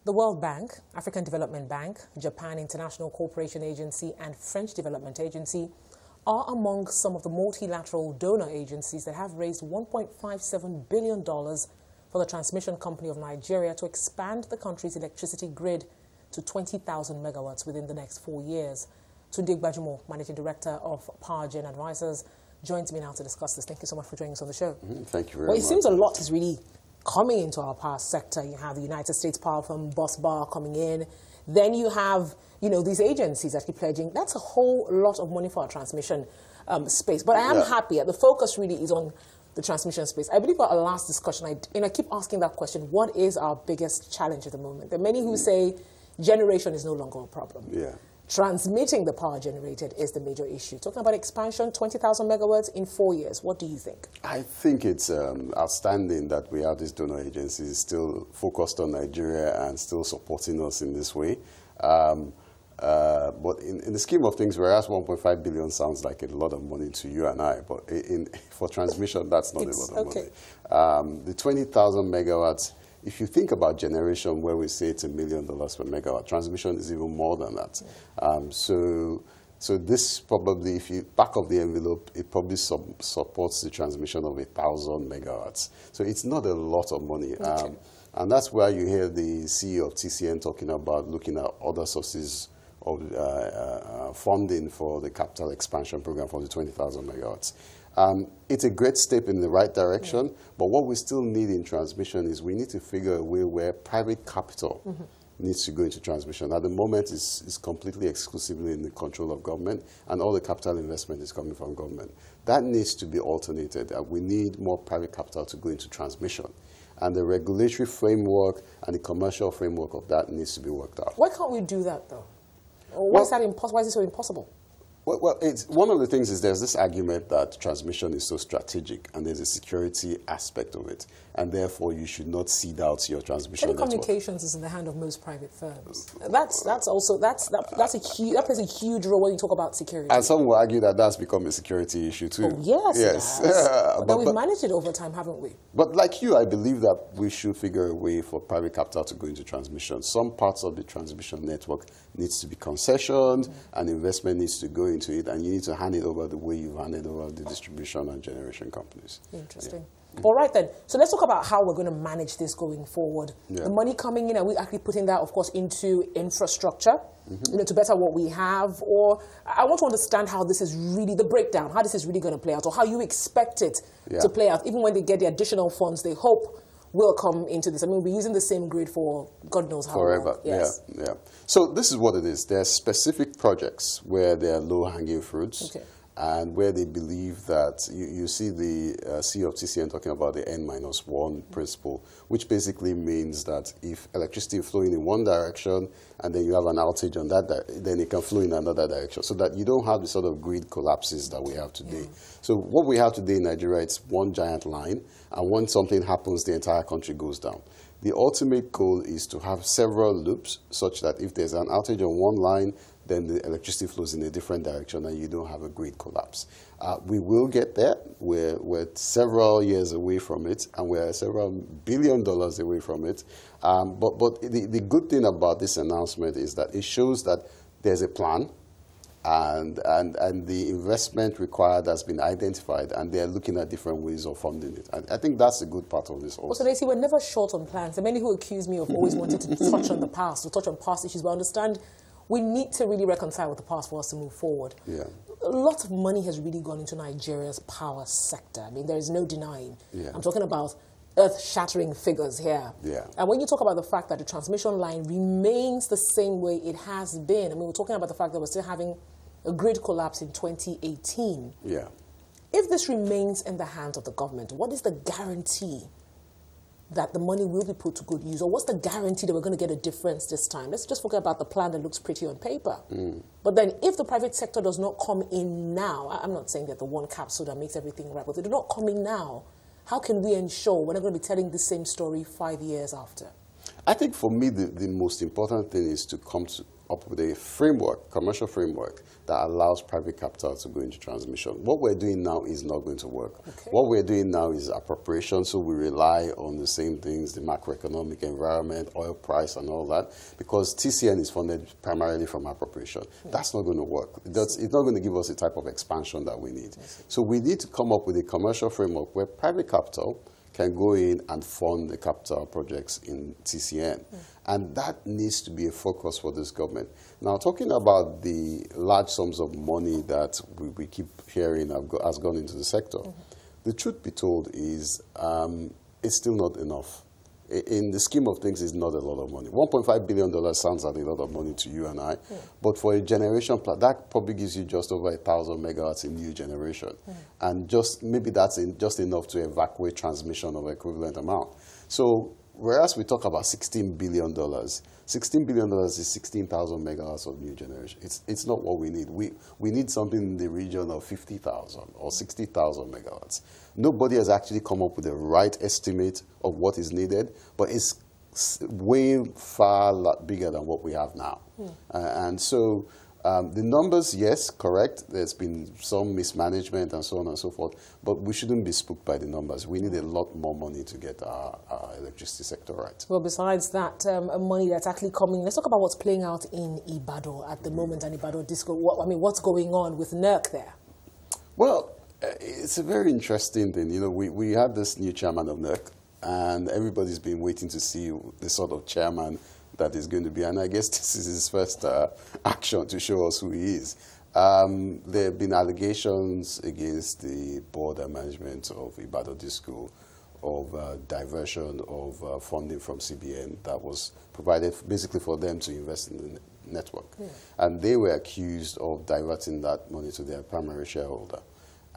The World Bank, African Development Bank, Japan International Cooperation Agency, and French Development Agency are among some of the multilateral donor agencies that have raised $1.57 billion for the transmission company of Nigeria to expand the country's electricity grid to 20,000 megawatts within the next 4 years. Tunde Gbajumo, Managing Director of Powergen Advisers, joins me now to discuss this. Thank you so much for joining us on the show. Thank you very much. It seems a lot is really coming into our power sector. You have the United States Power Firm, Busbar coming in. Then you have, these agencies actually pledging. That's a whole lot of money for our transmission space. But I am happy. The focus really is on the transmission space. I believe our last discussion, I keep asking that question, what is our biggest challenge at the moment? There are many who say generation is no longer a problem. Transmitting the power generated is the major issue. Talking about expansion, 20,000 megawatts in 4 years. What do you think? I think it's outstanding that we have these donor agencies still focused on Nigeria and still supporting us in this way. But in the scheme of things, whereas 1.5 billion sounds like a lot of money to you and I, but for transmission, that's not a lot of money. The 20,000 megawatts, if you think about generation where we say it's $1 million per megawatt, transmission is even more than that. So this probably, if you back of the envelope, it probably supports the transmission of 1,000 megawatts. So it's not a lot of money. And that's where you hear the CEO of TCN talking about looking at other sources of funding for the capital expansion program for the 20,000 megawatts. It's a great step in the right direction, but what we still need in transmission is we need to figure a way where private capital needs to go into transmission. At the moment, it's completely exclusively in the control of government, and all the capital investment is coming from government. That needs to be alternated. We need more private capital to go into transmission. And the regulatory framework and the commercial framework of that needs to be worked out. Why can't we do that, though? Why is that impossible? Why is it so impossible? Well, it's one of the things is there's this argument that transmission is so strategic and there's a security aspect of it, and therefore you should not cede out your transmission network. Telecommunications is in the hand of most private firms. That plays a huge role when you talk about security. And some will argue that that's become a security issue too. Oh, yes. But we've managed it over time, haven't we? But like you, I believe that we should figure a way for private capital to go into transmission. Some parts of the transmission network needs to be concessioned, and investment needs to go into it, and you need to hand it over the way you've handed over the distribution and generation companies. Interesting. All right, then. So let's talk about how we're going to manage this going forward. The money coming in, are we actually putting that, of course, into infrastructure, to better what we have? Or I want to understand how this is really, the breakdown, how this is really going to play out, or how you expect it to play out, even when they get the additional funds they hope will come into this. I mean, we're using the same grid for God knows how long. Forever. Yes. So this is what it is. There are specific projects where there are low-hanging fruits, and where they believe that you see the CEO of TCN talking about the N-1 principle, which basically means that if electricity is flowing in one direction and then you have an outage on that, then it can flow in another direction, so that you don't have the sort of grid collapses that we have today. So what we have today in Nigeria, it's one giant line, and when something happens, the entire country goes down. The ultimate goal is to have several loops such that if there's an outage on one line, then the electricity flows in a different direction and you don't have a grid collapse. We will get there. We're several years away from it, and we're several $1 billion away from it. But the good thing about this announcement is that it shows that there's a plan, and the investment required has been identified, and they're looking at different ways of funding it. I think that's a good part of this also. So they see we're never short on plans. There are many who accuse me of always wanting to touch on the past, or touch on past issues, but I understand we need to really reconcile with the past for us to move forward. A lot of money has really gone into Nigeria's power sector. I mean, there is no denying. I'm talking about earth-shattering figures here. And when you talk about the fact that the transmission line remains the same way it has been, I mean, we're talking about the fact that we're still having a grid collapse in 2018. If this remains in the hands of the government, what is the guarantee that the money will be put to good use? Or what's the guarantee that we're going to get a difference this time? Let's just forget about the plan that looks pretty on paper. But then if the private sector does not come in now, I'm not saying that the one capsule that makes everything right, but they do not come in now, how can we ensure we're not going to be telling the same story 5 years after? I think for me, the most important thing is to come up with a framework, commercial framework, that allows private capital to go into transmission. What we're doing now is not going to work. Okay. What we're doing now is appropriation, so we rely on the same things, the macroeconomic environment, oil price and all that, because TCN is funded primarily from appropriation. That's not going to work. It's not going to give us the type of expansion that we need. So we need to come up with a commercial framework where private capital can go in and fund the capital projects in TCN. And that needs to be a focus for this government. Now, talking about the large sums of money that we keep hearing has gone into the sector, the truth be told is it's still not enough. In the scheme of things, it's not a lot of money. $1.5 billion sounds like a lot of money to you and I, but for a generation plan, that probably gives you just over 1,000 megawatts in new generation. And maybe that's just enough to evacuate transmission of equivalent amount. So whereas we talk about $16 billion, $16 billion is 16,000 megawatts of new generation. It's not what we need. We need something in the region of 50,000 or 60,000 megawatts. Nobody has actually come up with the right estimate of what is needed, but it's way far bigger than what we have now. And so the numbers, yes, correct. There's been some mismanagement and so on and so forth, but we shouldn't be spooked by the numbers. We need a lot more money to get our electricity sector right. Well, besides that money that's actually coming, let's talk about what's playing out in Ibadan at the moment and Ibadan Disco. What's going on with NERC there? Well, it's a very interesting thing. You know, we had this new chairman of NERC, and everybody's been waiting to see the sort of chairman that is going to be, and I guess this is his first action to show us who he is. There have been allegations against the board and management of Ibadan Disco of diversion of funding from CBN that was provided basically for them to invest in the network. And they were accused of diverting that money to their primary shareholder.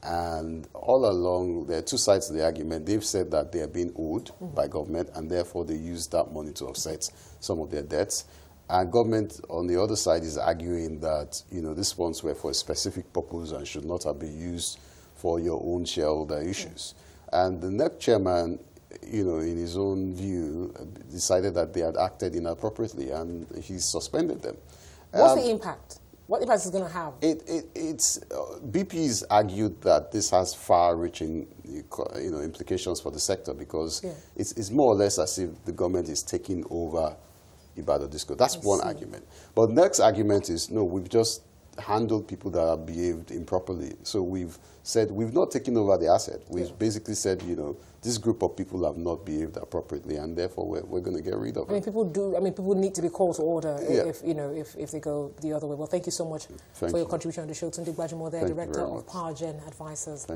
And all along, there are two sides to the argument. They've said that they are being owed by government, and therefore they use that money to offset some of their debts. And government, on the other side, is arguing that, you know, these funds were for a specific purpose and should not have been used for your own shareholder issues. And the NERC chairman, you know, in his own view, decided that they had acted inappropriately, and he suspended them. What's the impact? What impact is it going to have? BP's argued that this has far-reaching, you know, implications for the sector because it's more or less as if the government is taking over Ibadan Disco. That's one argument. But next argument is, no, we've just handled people that have behaved improperly. So we've said we've not taken over the asset. We've basically said, you know, this group of people have not behaved appropriately, and therefore we're going to get rid of it. People need to be called to order if they go the other way. Well, thank you so much for your contribution on the show. Tunde Gbajumo there, Director of Powergen Advisers.